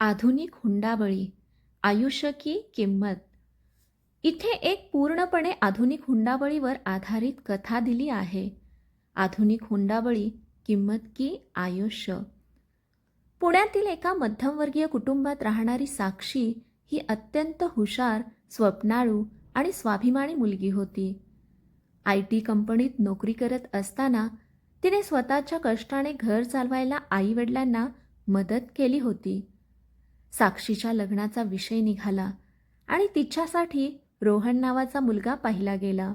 आधुनिक हुंडाबळी, आयुष्य की किंमत. इथे एक पूर्णपणे आधुनिक हुंडाबळीवर आधारित कथा दिली आहे. आधुनिक हुंडाबळी, किंमत की आयुष्य. पुण्यातील एका मध्यमवर्गीय कुटुंबात राहणारी साक्षी ही अत्यंत हुशार, स्वप्नाळू आणि स्वाभिमानी मुलगी होती. IT कंपनीत नोकरी करत असताना तिने स्वतःच्या कष्टाने घर चालवायला आईवडिलांना मदत केली होती. साक्षीच्या लग्नाचा विषय निघाला आणि तिच्यासाठी रोहन नावाचा मुलगा पाहिला गेला.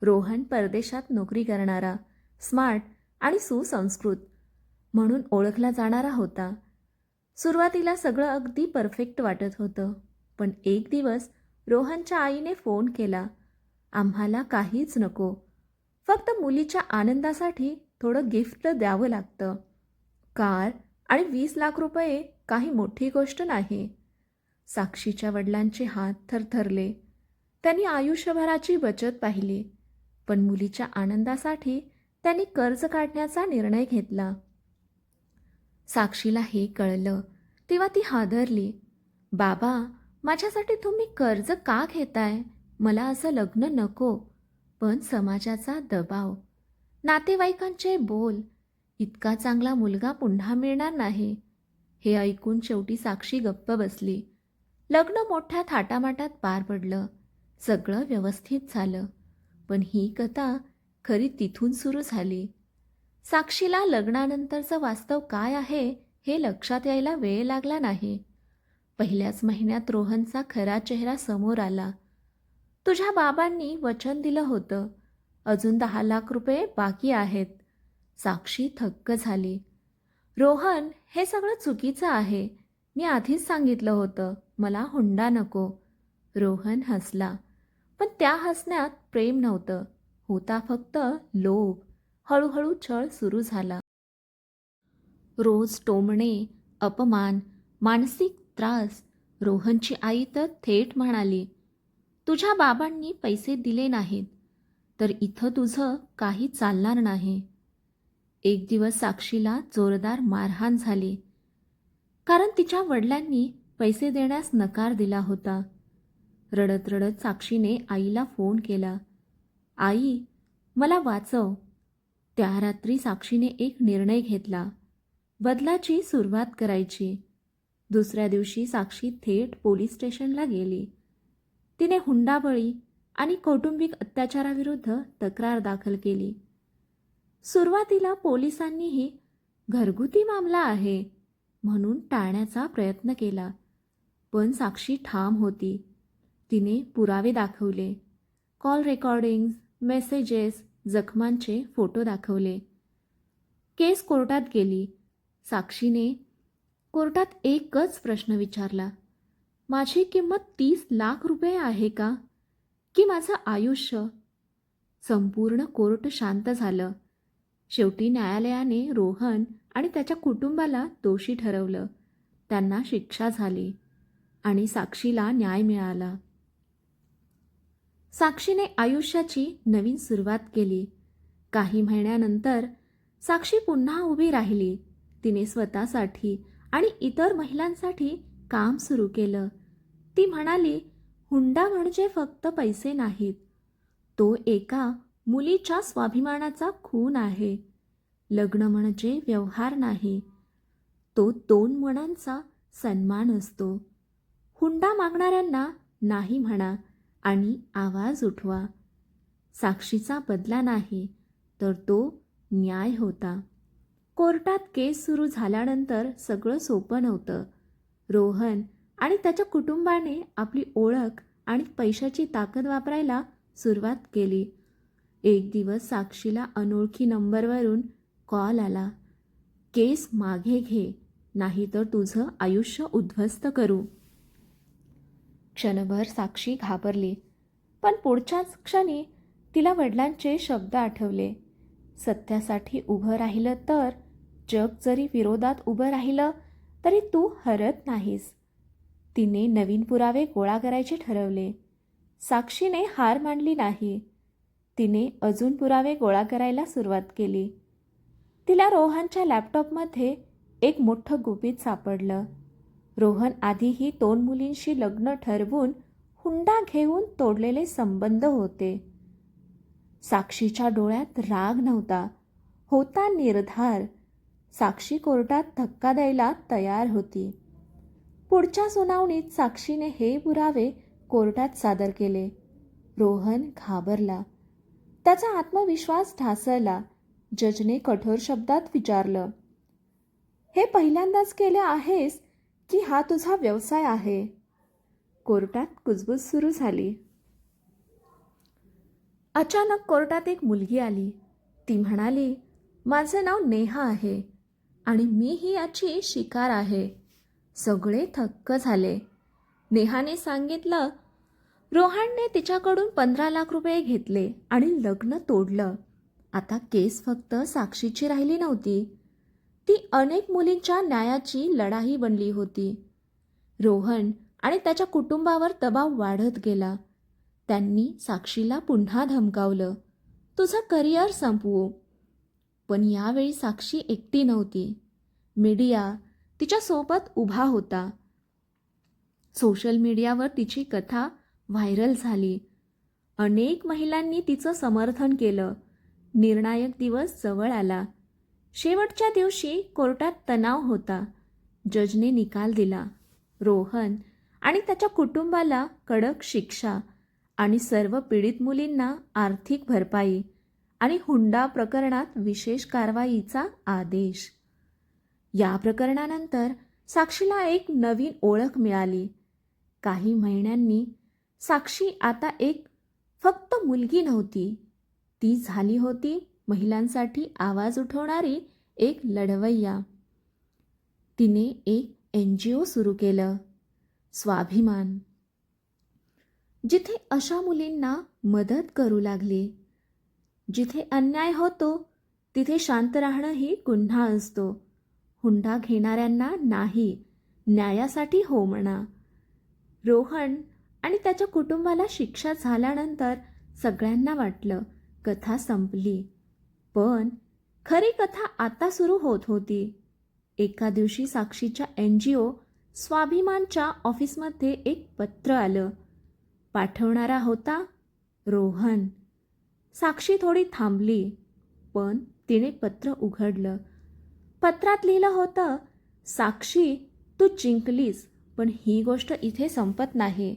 रोहन परदेशात नोकरी करणारा, स्मार्ट आणि सुसंस्कृत म्हणून ओळखला जाणारा होता. सुरुवातीला सगळं अगदी परफेक्ट वाटत होतं, पण एक दिवस रोहनच्या आईने फोन केला. आम्हाला काहीच नको, फक्त मुलीच्या आनंदासाठी थोडं गिफ्ट द्यावं लागतं. कार आणि 20 लाख रुपये काही मोठी गोष्ट नाही. साक्षीच्या वडिलांचे हात थरथरले. त्यांनी आयुष्यभराची बचत पाहिली, पण मुलीच्या आनंदासाठी त्यांनी कर्ज काढण्याचा निर्णय घेतला. साक्षीला हे कळलं तेव्हा ती हादरली. बाबा, माझ्यासाठी तुम्ही कर्ज का घेताय? मला असं लग्न नको. पण समाजाचा दबाव, नातेवाईकांचे बोल, इतका चांगला मुलगा पुन्हा मिळणार नाही. हे ऐकून शेवटी साक्षी गप्प बसली. लग्न मोठ्या थाटामाटात पार पडलं. सगळं व्यवस्थित झालं. पण ही कथा खरी तिथून सुरू झाली. साक्षीला लग्नानंतरचं वास्तव काय आहे हे लक्षात यायला वेळ लागला नाही. पहिल्याच महिन्यात रोहनचा खरा चेहरा समोर आला. तुझ्या बाबांनी वचन दिलं होतं, अजून 10 लाख रुपये बाकी आहेत. साक्षी थक्क झाली. रोहन, हे सगळं चुकीचं आहे. मी आधीच सांगितलं होतं, मला हुंडा नको. रोहन हसला, पण त्या हसण्यात प्रेम नव्हतं, होता फक्त लोभ. हळूहळू छळ सुरू झाला. रोज टोमणे, अपमान, मानसिक त्रास. रोहनची आई तर थेट म्हणाली, तुझ्या बाबांनी पैसे दिले नाहीत तर इथं तुझं काही चालणार नाही. एक दिवस साक्षीला जोरदार मारहाण झाली, कारण तिच्या वडिलांनी पैसे देण्यास नकार दिला होता. रडत रडत साक्षीने आईला फोन केला. आई, मला वाचव. त्या रात्री साक्षीने एक निर्णय घेतला, बदलाची सुरुवात करायची. दुसऱ्या दिवशी साक्षी थेट पोलीस स्टेशनला गेली. तिने हुंडाबळी आणि कौटुंबिक अत्याचाराविरुद्ध तक्रार दाखल केली. सुरुवातीला पोलिसांनीही घरगुती मामला आहे म्हणून टाळण्याचा प्रयत्न केला, पण साक्षी ठाम होती. तिने पुरावे दाखवले, कॉल रेकॉर्डिंग्ज, मेसेजेस, जखमांचे फोटो दाखवले. केस कोर्टात गेली. साक्षीने कोर्टात एकच प्रश्न विचारला, माझी किंमत 30 लाख रुपये आहे का, की माझं आयुष्य? संपूर्ण कोर्ट शांत झालं. शेवटी न्यायालयाने रोहन आणि त्याच्या कुटुंबाला दोषी ठरवलं. त्यांना शिक्षा झाली आणि साक्षीला न्याय मिळाला. साक्षीने आयुष्याची नवीन सुरुवात केली. काही महिन्यानंतर साक्षी पुन्हा उभी राहिली. तिने स्वतःसाठी आणि इतर महिलांसाठी काम सुरू केलं. ती म्हणाली, हुंडा म्हणजे फक्त पैसे नाहीत, तो एका मुलीच्या स्वाभिमानाचा खून आहे. लग्न म्हणजे व्यवहार नाही, तो 2 मनांचा सन्मान असतो. हुंडा मागणाऱ्यांना नाही म्हणा आणि आवाज उठवा. साक्षीचा बदला नाही, तर तो न्याय होता. कोर्टात केस सुरू झाल्यानंतर सगळं सोपं नव्हतं. रोहन आणि त्याच्या कुटुंबाने आपली ओळख आणि पैशाची ताकद वापरायला सुरुवात केली. एक दिवस साक्षीला अनोळखी नंबरवरून कॉल आला. केस मागे घे, नाहीतर तुझं आयुष्य उद्ध्वस्त करू. क्षणभर साक्षी घाबरली, पण पुढच्याच क्षणी तिला वडिलांचे शब्द आठवले. सत्यासाठी उभं राहिलं तर जग जरी विरोधात उभं राहिलं तरी तू हरत नाहीस. तिने नवीन पुरावे गोळा करायचे ठरवले. साक्षीने हार मानली नाही. तिने अजून पुरावे गोळा करायला सुरुवात केली. तिला रोहनच्या लॅपटॉपमध्ये एक मोठं गुपित सापडलं. रोहन आधीही 2 मुलींशी लग्न ठरवून हुंडा घेऊन तोडलेले संबंध होते. साक्षीच्या डोळ्यात राग नव्हता, होता निर्धार. साक्षी कोर्टात धक्का द्यायला तयार होती. पुढच्या सुनावणीत साक्षीने हे पुरावे कोर्टात सादर केले. रोहन घाबरला. त्याचा आत्मविश्वास ढासळला. जजने कठोर शब्दात विचारलं, हे पहिल्यांदाच केले आहेस की हा तुझा व्यवसाय आहे? कोर्टात कुजबूज सुरू झाली. अचानक कोर्टात एक मुलगी आली. ती म्हणाली, माझे नाव नेहा आहे आणि मी ही याची शिकार आहे. सगळे थक्क झाले. नेहाने सांगितलं, रोहनने तिच्याकडून 15 लाख रुपये घेतले आणि लग्न तोडलं. आता केस फक्त साक्षीची राहिली नव्हती, ती अनेक मुलींच्या न्यायाची लढाई बनली होती. रोहन आणि त्याच्या कुटुंबावर दबाव वाढत गेला. त्यांनी साक्षीला पुन्हा धमकावलं, तुझं करिअर संपवू. पण यावेळी साक्षी एकटी नव्हती. मीडिया तिच्यासोबत उभा होता. सोशल मीडियावर तिची कथा व्हायरल झाली. अनेक महिलांनी तिचं समर्थन केलं. निर्णायक दिवस जवळ आला. शेवटच्या दिवशी कोर्टात तणाव होता. जजने निकाल दिला. रोहन आणि त्याच्या कुटुंबाला कडक शिक्षा आणि सर्व पीडित मुलींना आर्थिक भरपाई आणि हुंडा प्रकरणात विशेष कारवाईचा आदेश. या प्रकरणानंतर साक्षीला एक नवीन ओळख मिळाली. काही महिन्यांनी साक्षी आता एक फक्त मुलगी नव्हती, ती झाली होती महिलांसाठी आवाज उठवणारी एक लढवय्या. तिने एक NGO सुरू केलं, स्वाभिमान, जिथे अशा मुलींना मदत करू लागली. जिथे अन्याय होतो तिथे शांत राहणं ही गुन्हा असतो. हुंडा घेणाऱ्यांना नाही, न्यायासाठी हो म्हणा. रोहन आणि त्याच्या कुटुंबाला शिक्षा झाल्यानंतर सगळ्यांना वाटलं कथा संपली. पण खरी कथा आता सुरू होत होती. एका दिवशी साक्षीच्या NGO स्वाभिमानच्या ऑफिसमध्ये एक पत्र आलं. पाठवणारा होता रोहन. साक्षी थोडी थांबली, पण तिने पत्र उघडलं. पत्रात लिहिलं होतं, साक्षी, तू जिंकलीस, पण ही गोष्ट इथे संपत नाही.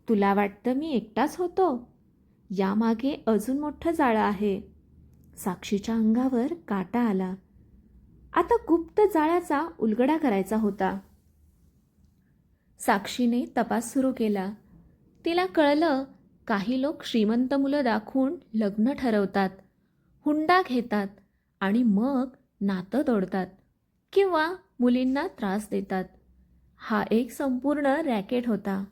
तुला वाटतं मी एकटाच होतो? यामागे अजून मोठं जाळं आहे. साक्षीच्या अंगावर काटा आला. आता गुप्त जाळ्याचा उलगडा करायचा होता. साक्षीने तपास सुरू केला. तिला कळलं, काही लोक श्रीमंत मुलं दाखवून लग्न ठरवतात, हुंडा घेतात आणि मग नातं तोडतात किंवा मुलींना त्रास देतात. हा एक संपूर्ण रॅकेट होता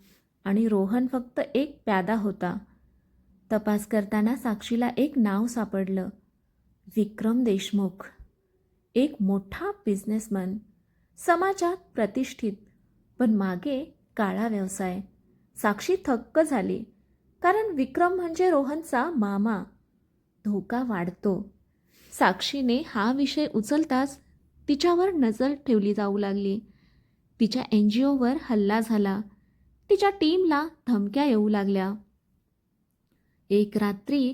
आणि रोहन फक्त एक प्यादा होता. तपास करताना साक्षीला एक नाव सापडलं, विक्रम देशमुख. एक मोठा बिझनेसमन, समाजात प्रतिष्ठित, पण मागे काळा व्यवसाय. साक्षी थक्क झाली, कारण विक्रम म्हणजे रोहनचा मामा. धोका वाढतो. साक्षीने हा विषय उचलताच तिच्यावर नजर ठेवली जाऊ लागली. तिच्या NGOवर हल्ला झाला. तिच्या टीमला धमक्या येऊ लागल्या. एक रात्री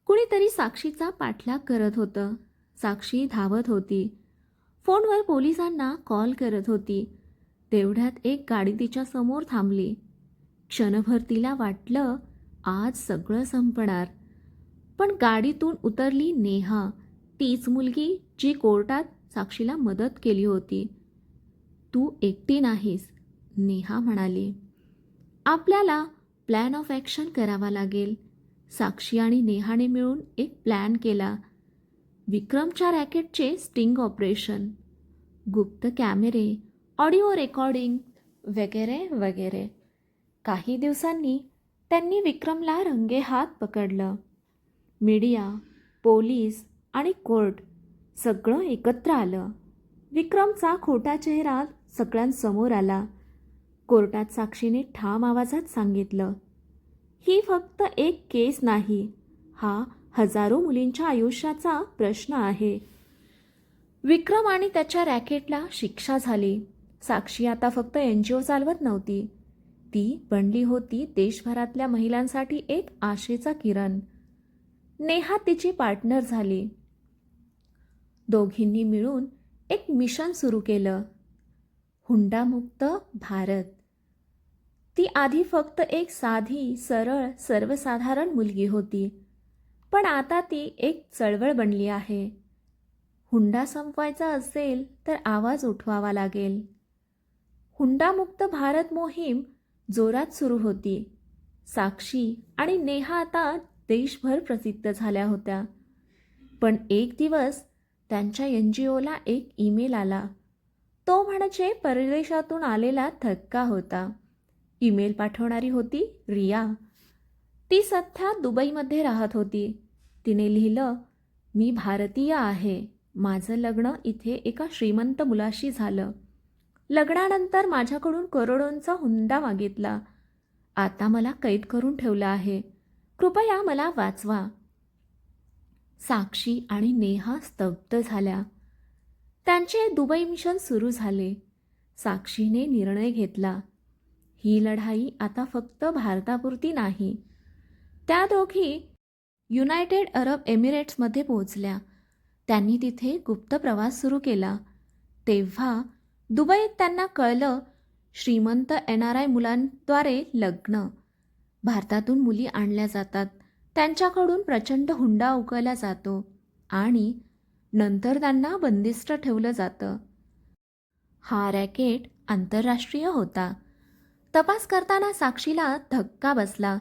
कुणीतरी साक्षीचा पाठलाग करत होतं. साक्षी धावत होती. फोनवर पोलिसांना कॉल करत होती. तेवढ्यात एक गाडी तिच्या समोर थांबली. क्षणभर तिला वाटलं आज सगळं संपणार. पण गाडीतून उतरली नेहा, तीच मुलगी जी कोर्टात साक्षीला मदत केली होती. तू एकटी नाहीस, नेहा म्हणाली. आपल्याला प्लॅन ऑफ ॲक्शन करावा लागेल. साक्षी आणि नेहाने मिळून एक प्लॅन केला. विक्रमच्या रॅकेटचे स्टिंग ऑपरेशन, गुप्त कॅमेरे, ऑडिओ रेकॉर्डिंग वगैरे वगैरे. काही दिवसांनी त्यांनी विक्रमला रंगेहात पकडलं. मीडिया, पोलीस आणि कोर्ट सगळं एकत्र आलं. विक्रमचा खोटा चेहरा सगळ्यांसमोर आला. कोर्टात साक्षीने ठाम आवाजात सांगितलं, ही फक्त एक केस नाही, हा हजारो मुलींच्या आयुष्याचा प्रश्न आहे. विक्रम आणि त्याच्या रॅकेटला शिक्षा झाली. साक्षी आता फक्त NGO चालवत नव्हती, ती बनली होती देशभरातल्या महिलांसाठी एक आशेचा किरण. नेहा तिची पार्टनर झाली. दोघींनी मिळून एक मिशन सुरू केलं, हुंडामुक्त भारत. ती आधी फक्त एक साधी, सरळ, सर्वसाधारण मुलगी होती, पण आता ती एक चळवळ बनली आहे. हुंडा संपवायचा असेल तर आवाज उठवावा लागेल. हुंडामुक्त भारत मोहीम जोरात सुरू होती. साक्षी आणि नेहा आता देशभर प्रसिद्ध झाल्या होत्या. पण एक दिवस त्यांच्या NGOला एक ईमेल आला. तो म्हणजे परदेशातून आलेला धक्का होता. ईमेल पाठवणारी होती रिया. ती सध्या दुबईमध्ये राहत होती. तिने लिहिलं, मी भारतीय आहे. माझं लग्न इथे एका श्रीमंत मुलाशी झालं. लग्नानंतर माझ्याकडून करोडोंचा हुंडा मागितला. आता मला कैद करून ठेवलं आहे. कृपया मला वाचवा. साक्षी आणि नेहा स्तब्ध झाल्या. त्यांचे दुबई मिशन सुरू झाले. साक्षीने निर्णय घेतला, ही लढाई आता फक्त भारतापुरती नाही. त्या दोघी युनायटेड अरब एमिरेट्समध्ये पोहोचल्या. त्यांनी तिथे गुप्त प्रवास सुरू केला. तेव्हा दुबईत त्यांना कळलं, श्रीमंत NRI मुलांद्वारे लग्न. भारतातून मुली आणल्या जातात, त्यांच्याकडून प्रचंड हुंडा उकळला जातो आणि नंतर त्यांना बंदिस्त ठेवलं जातं. हा रॅकेट आंतरराष्ट्रीय होता. तपास करताना साक्षीला धक्का बसला.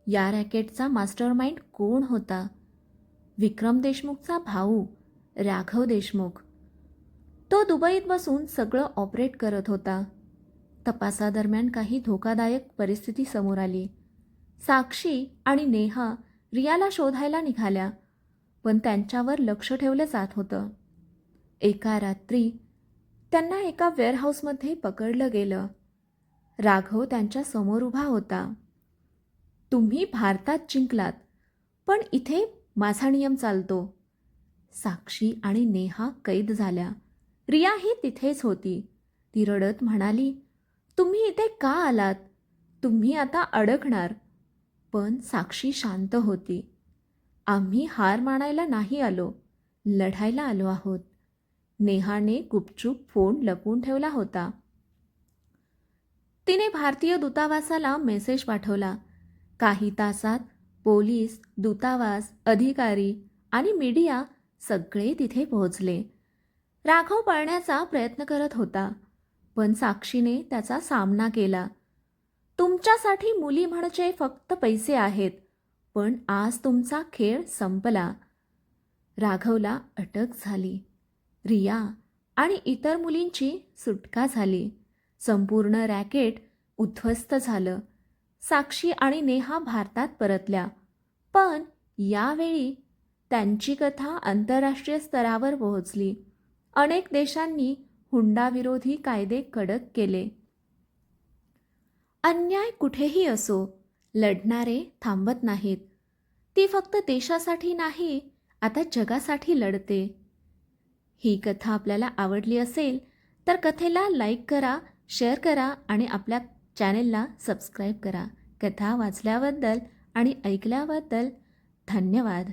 या रॅकेटचा मास्टरमाइंड कोण होता? विक्रम देशमुखचा भाऊ राघव देशमुख. तो दुबईत बसून सगळं ऑपरेट करत होता. तपासादरम्यान काही धोकादायक परिस्थिती समोर आली. साक्षी आणि नेहा रियाला शोधायला निघाल्या, पण त्यांच्यावर लक्ष ठेवलं जात होतं. एका रात्री त्यांना एका वेअरहाऊसमध्ये पकडलं गेलं. राघव त्यांच्या समोर उभा होता. तुम्ही भारतात जिंकलात, पण इथे माझा नियम चालतो. साक्षी आणि नेहा कैद झाल्या. रिया ही तिथेच होती. ती रडत म्हणाली, तुम्ही इथे का आलात? तुम्ही आता अडकणार. पण साक्षी शांत होती. आम्ही हार मानायला नाही आलो, लढायला आलो आहोत. नेहाने गुपचूप फोन लपवून ठेवला होता. तिने भारतीय दूतावासाला मेसेज पाठवला. काही तासात पोलीस, दूतावास, अधिकारी आणि मीडिया सगळे तिथे पोहोचले. राघव पळण्याचा प्रयत्न करत होता, पण साक्षीने त्याचा सामना केला. तुमच्यासाठी मुली म्हणजे फक्त पैसे आहेत, पण आज तुमचा खेळ संपला. राघवला अटक झाली. रिया आणि इतर मुलींची सुटका झाली. संपूर्ण रॅकेट उद्ध्वस्त झालं. साक्षी आणि नेहा भारतात परतल्या, पण यावेळी त्यांची कथा आंतरराष्ट्रीय स्तरावर पोहोचली. अनेक देशांनी हुंडाविरोधी कायदे कडक केले. अन्याय कुठेही असो, लढणारे थांबत नाहीत. ती फक्त देशासाठी नाही, आता जगासाठी लढते. ही कथा आपल्याला आवडली असेल तर कथेला लाईक करा, शेअर करा आणि आपल्या चॅनेलला सबस्क्राईब करा. कथा वाचल्याबद्दल आणि ऐकल्याबद्दल धन्यवाद.